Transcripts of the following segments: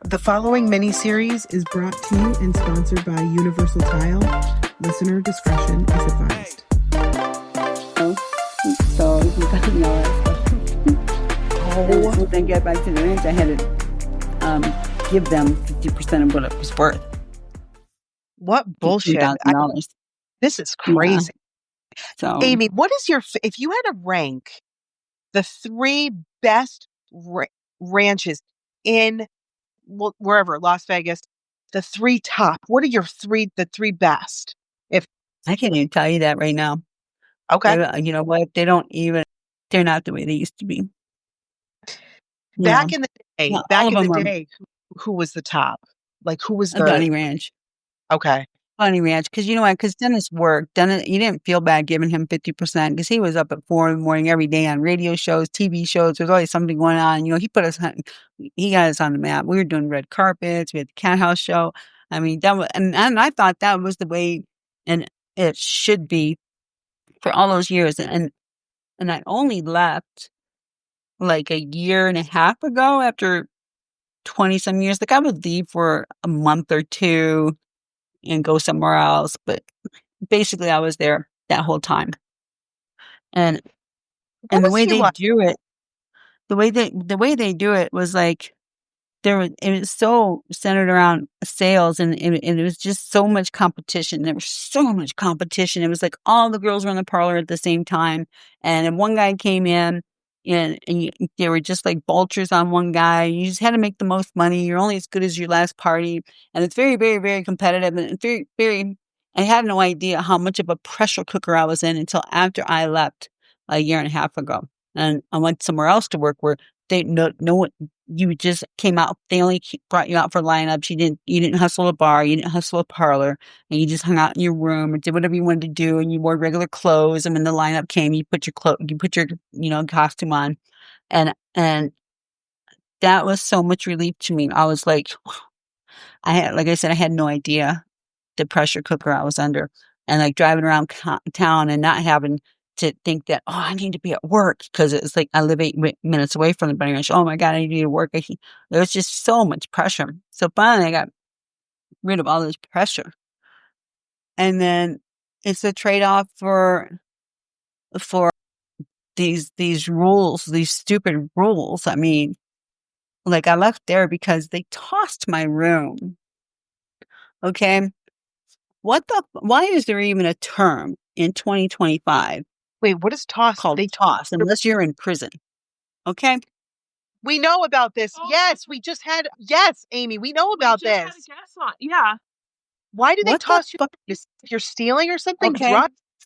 The following mini-series is brought to you and sponsored by Universal Tile. Listener discretion is advised. So you got me all that stuff. Then get back to the ranch. I had to give them 50% of what it was worth. What bullshit! $10,000. This is crazy. Yeah. So, Amy, what is if you had to rank the three best ranches in wherever, Las Vegas, the three top, what are the three best? If I can't even tell you that right now. Okay. You know what? They're not the way they used to be. Back in the day, who was the top? Like, who was the Bunny Ranch? Okay. Bunny Ranch, because you know what? Because Dennis worked. Dennis, you didn't feel bad giving him 50% because he was up at 4 in the morning every day on radio shows, TV shows. There's always something going on. You know, he got us on the map. We were doing red carpets. We had the Cat House show. I mean, that was, and I thought that was the way, and it should be for all those years. And I only left like a year and a half ago after 20 some years. Like I would leave for a month or two and go somewhere else. But basically I was there that whole time. And the way they do it, the way they do it was like it was so centered around sales and it was just so much competition. There was so much competition. It was like all the girls were in the parlor at the same time. And then one guy came in and they were just like vultures on one guy. You just had to make the most money. You're only as good as your last party. And it's very, very, very competitive. And it's very, very, I had no idea how much of a pressure cooker I was in until after I left a year and a half ago. And I went somewhere else to work where they no one, you just came out. They only brought you out for lineups. You didn't hustle a bar. You didn't hustle a parlor, and you just hung out in your room and did whatever you wanted to do. And you wore regular clothes. And when the lineup came, you put your costume on, and that was so much relief to me. I was like, like I said, I had no idea the pressure cooker I was under, and like driving around town and not having to think that, I need to be at work because it's like I live 8 minutes away from the Bunny Ranch. Oh my God, I need to be at work. There was just so much pressure. So finally I got rid of all this pressure. And it's a trade-off for these rules, these stupid rules. I mean, like I left there because they tossed my room. Okay. Why is there even a term in 2025? Wait, what is toss? Called toss, unless you're in prison. Okay. We know about this. Oh. Yes, Amy, we know about this. Yeah. Why do they toss you? You're stealing or something? Okay.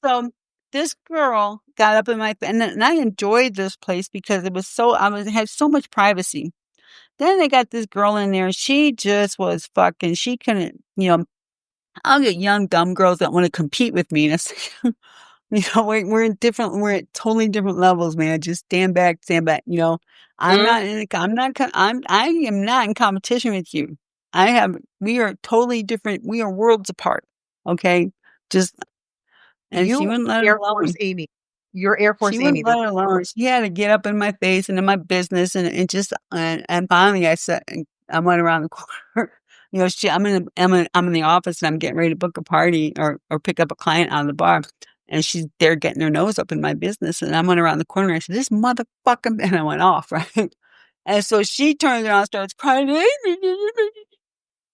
So this girl got up in my and I enjoyed this place because it was had so much privacy. Then they got this girl in there. She just was fucking. She couldn't. I'll get young dumb girls that want to compete with me. And it's, we're at totally different levels, man. Just stand back. I am not in competition with you. We are totally different. We are worlds apart. Okay. And she wouldn't let it alone. Amy. You're Air Force She Amy. Wouldn't let it alone. She had to get up in my face and in my business and finally I went around the corner. I'm in the office and I'm getting ready to book a party or pick up a client out of the bar. And she's there getting her nose up in my business. And I went around the corner and I said, this motherfucker, and I went off, right? And so she turns around and starts crying.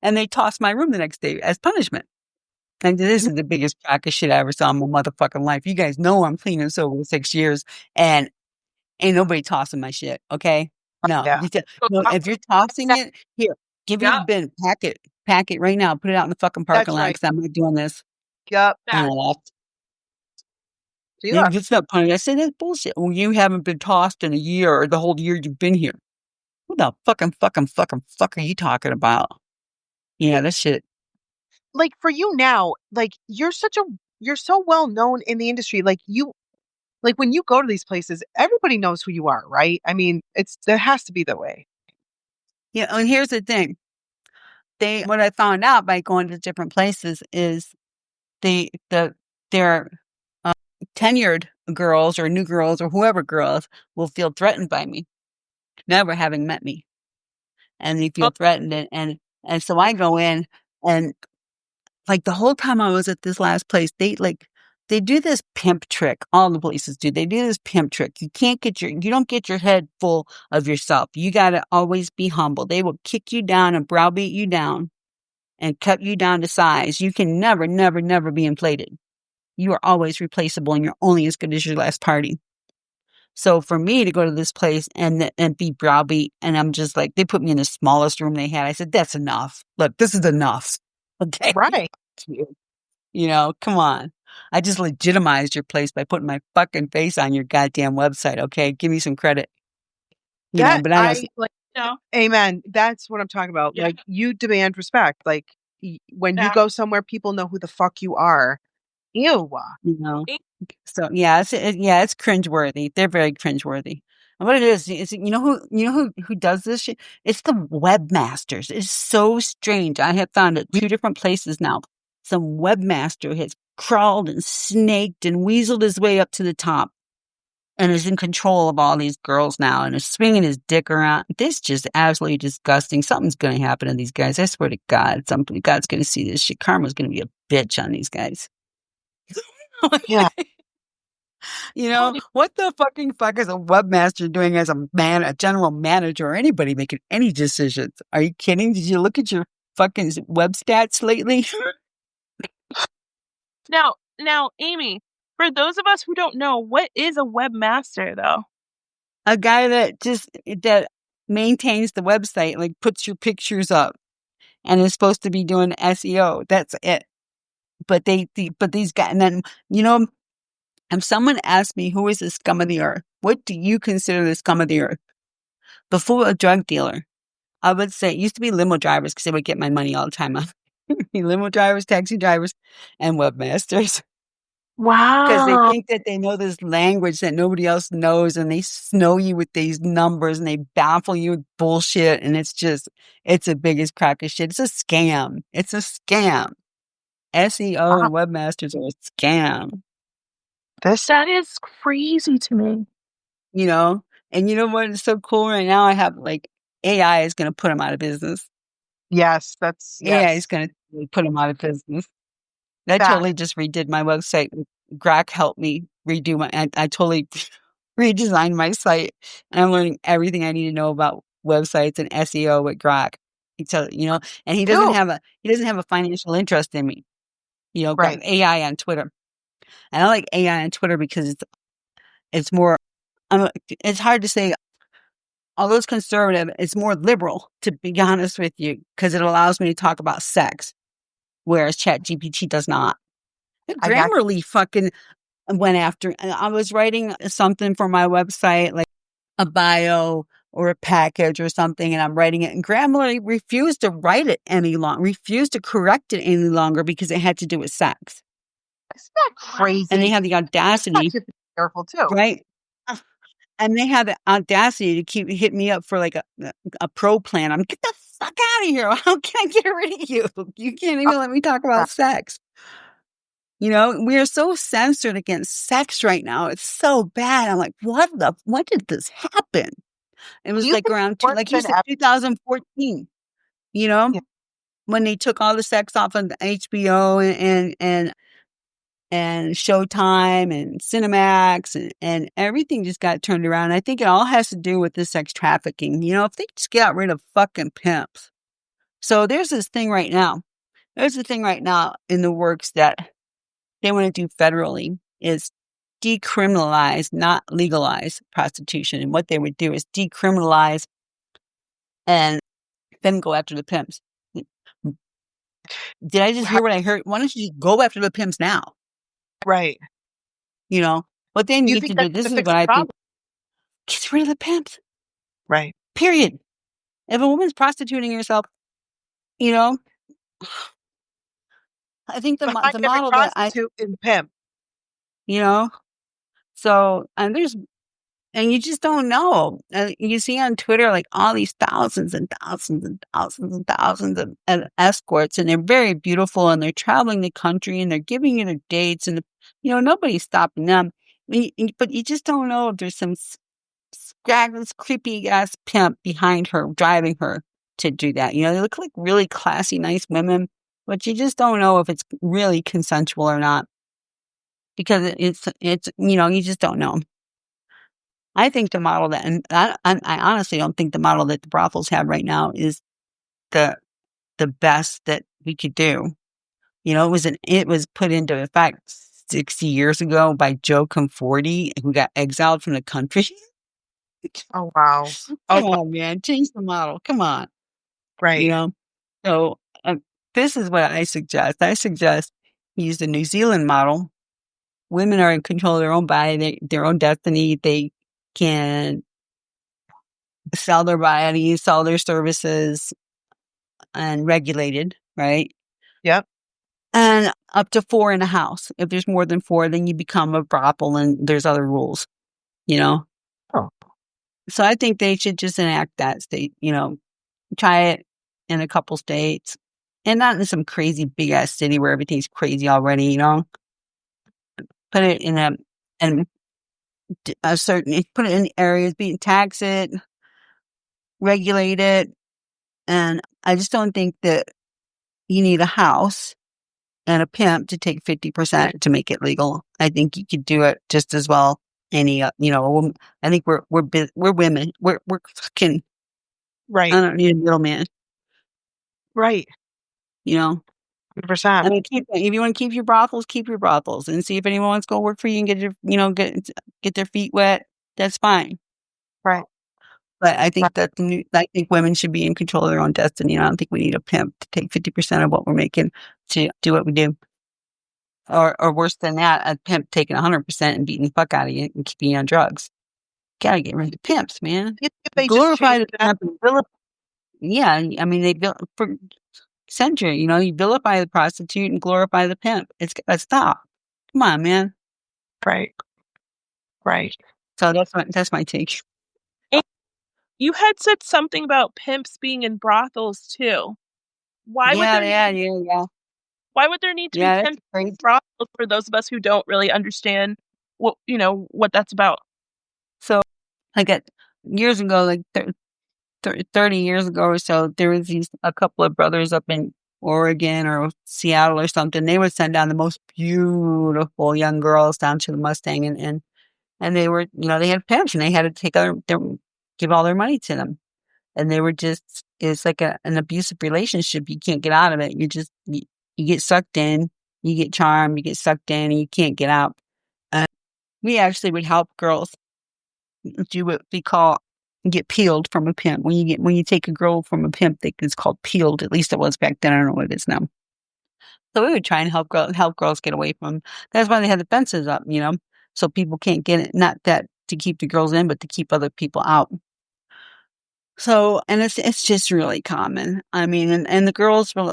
And they tossed my room the next day as punishment. And this is the biggest crack of shit I ever saw in my motherfucking life. You guys know I'm clean and sober 6 years and ain't nobody tossing my shit, okay? No. Yeah. No, if you're tossing it, here, give me the bin, pack it right now, put it out in the fucking parking lot because I'm not doing this. Yep. And I left. Yeah. It's not funny. I said, that's bullshit. Well, you haven't been tossed in a year or the whole year you've been here. What the fuck are you talking about? Yeah, that shit. Like for you now, like you're so well known in the industry. Like when you go to these places, everybody knows who you are, right? I mean, there has to be the way. Yeah. And here's the thing. What I found out by going to different places is their tenured girls or new girls or whoever girls will feel threatened by me, never having met me. and you Oh, feel threatened. And so I go in, and like the whole time I was at this last place, they do this pimp trick. All the places do. They do this pimp trick. You don't get your head full of yourself. You got to always be humble. They will kick you down and browbeat you down and cut you down to size. You can never, never, never be inflated. You are always replaceable, and you're only as good as your last party. So for me to go to this place and be browbeat, and I'm just like, they put me in the smallest room they had. I said, that's enough. Look, this is enough. Okay. right. Come on. I just legitimized your place by putting my fucking face on your goddamn website. Okay. Give me some credit, That but I don't, I like, amen. That's what I'm talking about. Yeah. Like, you demand respect. Like, when you go somewhere, people know who the fuck you are. Ew. you know, so yeah, it's cringeworthy. They're very cringeworthy. And what it is who does this shit? It's the webmasters. It's so strange. I have found at two different places now. Some webmaster has crawled and snaked and weaseled his way up to the top and is in control of all these girls now and is swinging his dick around. This is just absolutely disgusting. Something's going to happen to these guys. I swear to God, God's going to see this shit. Karma's going to be a bitch on these guys. Yeah. What the fucking fuck is a webmaster doing as a general manager, or anybody making any decisions? Are you kidding? Did you look at your fucking web stats lately? Now, Amy, for those of us who don't know, what is a webmaster, though? A guy that maintains the website, like puts your pictures up, and is supposed to be doing SEO. That's it. But these guys, and then if someone asked me who is the scum of the earth, what do you consider the scum of the earth? Before a drug dealer, I would say it used to be limo drivers because they would get my money all the time. Limo drivers, taxi drivers, and webmasters. Because they Wow. think that they know this language that nobody else knows, and they snow you with these numbers and they baffle you with bullshit. And it's the biggest crack of shit. It's a scam. It's a scam. SEO Wow. and webmasters are a scam. That is crazy to me. And you know what is so cool right now? I have like AI is going to put them out of business. Yes. AI is going to put them out of business. I Fact. totally just redid my website. Grok helped me redo I totally redesigned my site, and I'm learning everything I need to know about websites and SEO with Grok. And Cool. he doesn't have a financial interest in me. Got Right. AI on Twitter, and I like AI on Twitter because it's more. It's hard to say. Although it's conservative, it's more liberal, to be honest with you, because it allows me to talk about sex, whereas ChatGPT does not. I got Grammarly fucking went after. I was writing something for my website, like a bio or a package or something, and I'm writing it, and Grammarly refused to write it any longer, refused to correct it any longer because it had to do with sex. Isn't that crazy? And they had the audacity, You have to be careful too. right? And they had the audacity to keep hit me up for like a pro plan. I'm get the fuck out of here. How can I get rid of you? You can't even let me talk about sex. We are so censored against sex right now. It's so bad. I'm like, what did this happen? It Do was you like think around more like you than said, ever? 2014, you know, Yeah. when they took all the sex off of the HBO and Showtime and Cinemax and everything just got turned around. I think it all has to do with the sex trafficking. If they just got rid of fucking pimps. So there's this thing right now. There's a thing right now in the works that they want to do federally is decriminalize, not legalize prostitution. And what they would do is decriminalize and then go after the pimps. Did I just hear what I heard? Why don't you just go after the pimps now? Right. What they Do you need think to that's do, this to is fix what the I think, problem? get rid of the pimps, Right. period. If a woman's prostituting herself, you know, I think Behind the every model that prostitute and pimp. you know, so, and you just don't know. You see on Twitter, like all these thousands and thousands and thousands and thousands of escorts, and they're very beautiful, and they're traveling the country, and they're giving you their dates, and nobody's stopping them. But you just don't know if there's some scraggly, creepy ass pimp behind her, driving her, to do that. You know, they look like really classy, nice women, but you just don't know if it's really consensual or not because it's you know, you just don't know. I think the model that, and I honestly don't think the model that the brothels have right now is the the best that we could do. You know, it was put into effect 60 years ago by Joe Conforti, who got exiled from the country. Oh, wow. Oh, Come on, man, change the model. Come on, you right. know. So this is what I suggest. I suggest use the New Zealand model. Women are in control of their own body, their own destiny. They can sell their bodies, sell their services, and regulated, right? Yep. And up to 4 in a house. If there's more than 4, then you become a brothel and there's other rules, you know? Oh, So I think they should just enact that state, you know, try it in a couple states and not in some crazy big ass city where everything's crazy already, you know? Put it in and a certain, put it in areas, tax it, regulate it. And I just don't think that you need a house and a pimp to take 50% to make it legal. I think you could do it just as well. Any, you know, a woman, I think we're women. We're fucking, I right. don't need a middleman, Right. you know? 100%. I mean, if you want to keep your brothels and see if anyone wants to go work for you and get your, you know, get their feet wet. That's fine. Right. But I Right. think I think women should be in control of their own destiny. I don't think we need a pimp to take 50% of what we're making to do what we do. Or worse than that, a pimp taking 100% and beating the fuck out of you and keeping you on drugs. Gotta get rid of pimps, man. You think they just Glorify changed the that? pimp and yeah, I mean, they built for century, you know, you vilify the prostitute and glorify the pimp. It's gotta stop. Come on, man. Right. Right. So that's my take. And you had said something about pimps being in brothels too. Why would Yeah, there need yeah, to yeah, yeah. why would there need to be Yeah, that's pimps in crazy. brothels for those of us who don't really understand what what that's about? So, like, years ago, like 30 years ago or so, there was a couple of brothers up in Oregon or Seattle or something. They would send down the most beautiful young girls down to the Mustang and they were, you know, they had pimps and they had to give all their money to them. And they were just, it's like an abusive relationship. You can't get out of it. You get sucked in, you get charmed, you get sucked in and you can't get out. We actually would help girls do what we call get peeled from a pimp. When you take a girl from a pimp, it's called peeled. At least it was back then. I don't know what it is now. So we would try and help girls get away from. That's why they had the fences up, you know, so people can't get it. Not that to keep the girls in, but to keep other people out. So, and it's just really common. I mean, and the girls will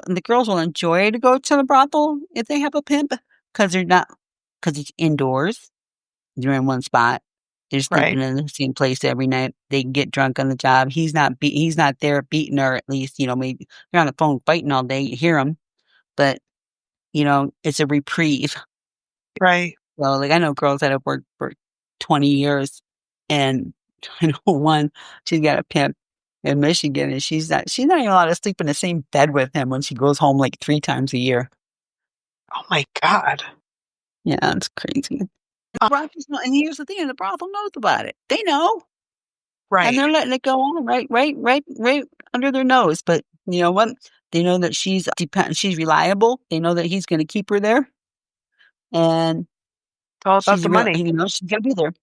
enjoy to go to the brothel if they have a pimp because because it's indoors. You're in one spot. They're Right. sleeping in the same place every night. They can get drunk on the job. He's not there beating her. At least, you know, maybe they're on the phone fighting all day. You hear him, but you know, it's a reprieve. Right. So, like, I know girls that have worked for 20 years, and I know one. She's got a pimp in Michigan, and she's not even allowed to sleep in the same bed with him when she goes home like 3 times a year. Oh my God. Yeah, it's crazy. Uh, And here's the thing: the brothel knows about it. They know. And right. they're letting it go on right under their nose. But you know what? They know that she's reliable. They know that he's going to keep her there, and It's all about the money. you know, she's going to be there.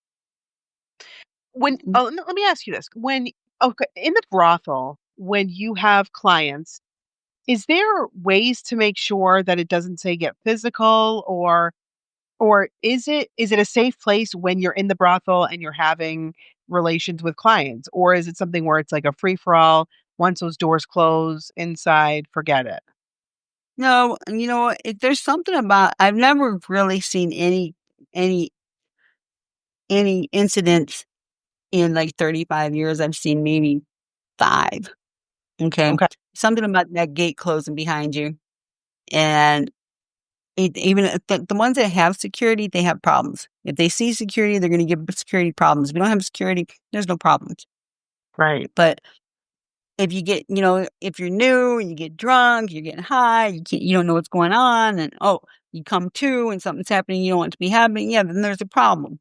When Mm. oh, let me ask you this. When okay, in the brothel, when you have clients, is there ways to make sure that it doesn't say get physical or is it a safe place when you're in the brothel and you're having relations with clients? Or is it something where it's like a free for all? Once those doors close inside, forget it. No, and you know what? There's something about I've never really seen any any incidents in like 35 years. I've seen maybe 5. Okay, Okay. something about that gate closing behind you, and even the ones that have security, they have problems. If they see security, they're going to give security problems. If we don't have security, there's no problems. Right. But if you get, if you're new and you get drunk, you're getting high, you don't know what's going on, and you come to and something's happening you don't want it to be happening, yeah, then there's a problem.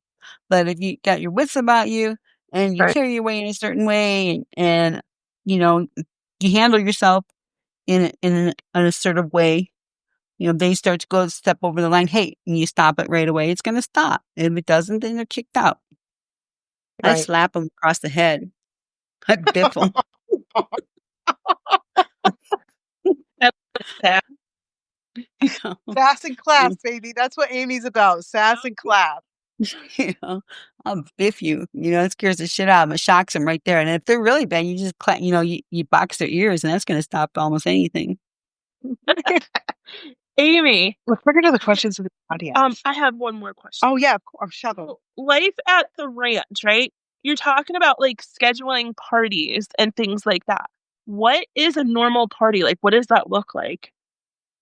But if you got your wits about you and you Right. carry your way in a certain way, and you handle yourself in an assertive way, they start to go step over the line, hey, and you stop it right away, it's going to stop. If it doesn't, then they're kicked out. I Right. slap them across the head. I biff them. That's Sass and class, baby. That's what Amy's about. Sass and class. I'll biff you. It scares the shit out of them. It shocks them right there. And if they're really bad, you just you box their ears, and that's going to stop almost anything. Amy, let's bring her to the questions of the audience. I have one more question. Oh yeah, of course. So, life at the ranch, right? You're talking about like scheduling parties and things like that. What is a normal party? Like, what does that look like?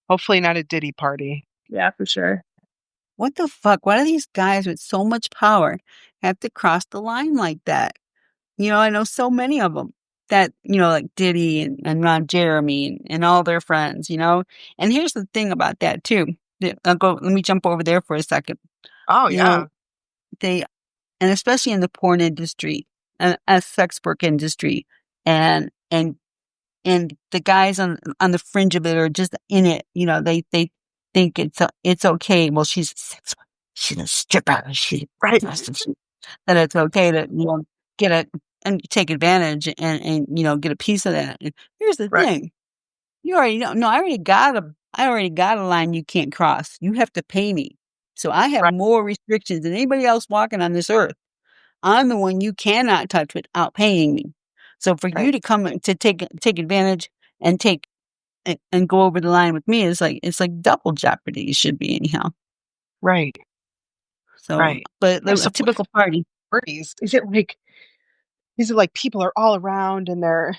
Hopefully not a Diddy party. Yeah, for sure. What the fuck? Why do these guys with so much power have to cross the line like that? I know so many of them that, like Diddy and Ron Jeremy and all their friends, And here's the thing about that too. Let me jump over there for a second. Oh, yeah. And especially in the porn industry and sex work industry and the guys on the fringe of it are just in it, they think it's okay. Well, she's a stripper. She's right. That it's okay to, get it and take advantage and get a piece of that. And here's the thing. You already know. No, I already got a line you can't cross. You have to pay me. So I have more restrictions than anybody else walking on this earth. I'm the one you cannot touch without paying me. So for you to come to take advantage and and go over the line with me it's like double jeopardy. It should be anyhow. Right. So, but a typical parties. Is it like people are all around and they're,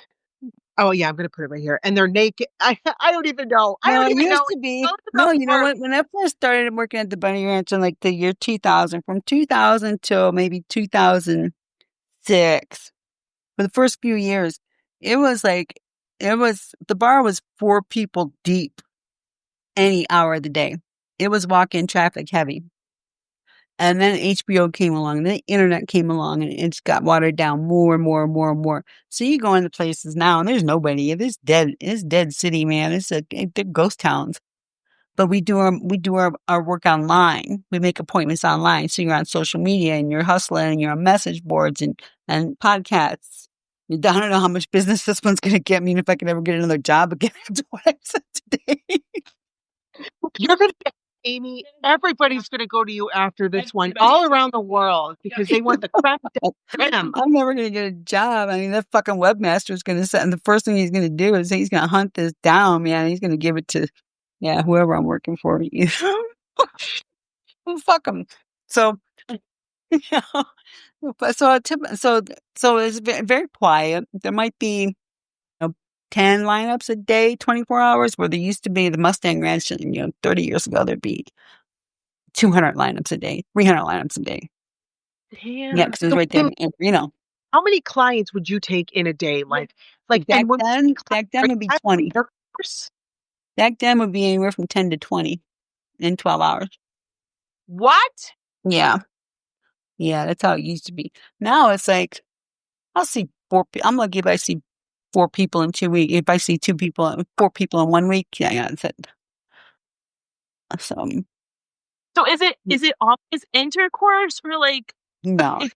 oh yeah, I'm going to put it right here. And they're naked. I don't even know. No, it used to be. No, you know what? When I first started working at the Bunny Ranch in like the year 2000, from 2000 till maybe 2006, for the first few years, the bar was 4 people deep any hour of the day. It was walk-in traffic heavy. And then HBO came along, and the internet came along, and it's got watered down more and more and more and more. So you go into places now, and there's nobody. It's dead city, man. They're ghost towns. But we do our work online. We make appointments online. So you're on social media, and you're hustling, and you're on message boards and podcasts. I don't know how much business this one's going to get me, and if I can ever get another job again after what I said today. You're going to get, Amy, everybody's going to go to you after this one all around the world because they want the crap them. I'm never going to get a job. I mean, that fucking webmaster is going to set, and the first thing he's going to do is he's going to hunt this down, man. He's going to give it to, whoever I'm working for. Well, fuck him. So, so it's very quiet. There might be 10 lineups a day, 24 hours, where there used to be the Mustang Ranch, 30 years ago, there'd be 200 lineups a day, 300 lineups a day. Damn. Yeah, because it was right there in Reno. How many clients would you take in a day? Like back then would be 20. Back then would be anywhere from 10 to 20 in 12 hours. What? Yeah. Yeah, that's how it used to be. Now it's like, I'll see 4 people. I'm lucky if I see 4 people in 2 weeks. If I see 4 people in 1 week, that's it. So is it always intercourse or like? No.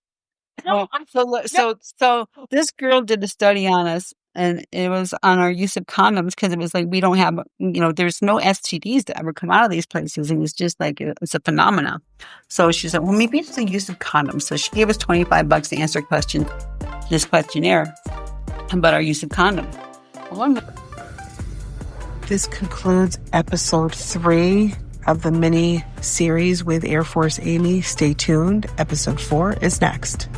So this girl did a study on us, and it was on our use of condoms, because it was like we don't have, there's no STDs that ever come out of these places, and it's just like it's a phenomenon. So she said, well, maybe it's the use of condoms. So she gave us $25 to answer this questionnaire about our use of condoms. This concludes episode 3 of the mini series with Air Force Amy. Stay tuned. Episode 4 is next.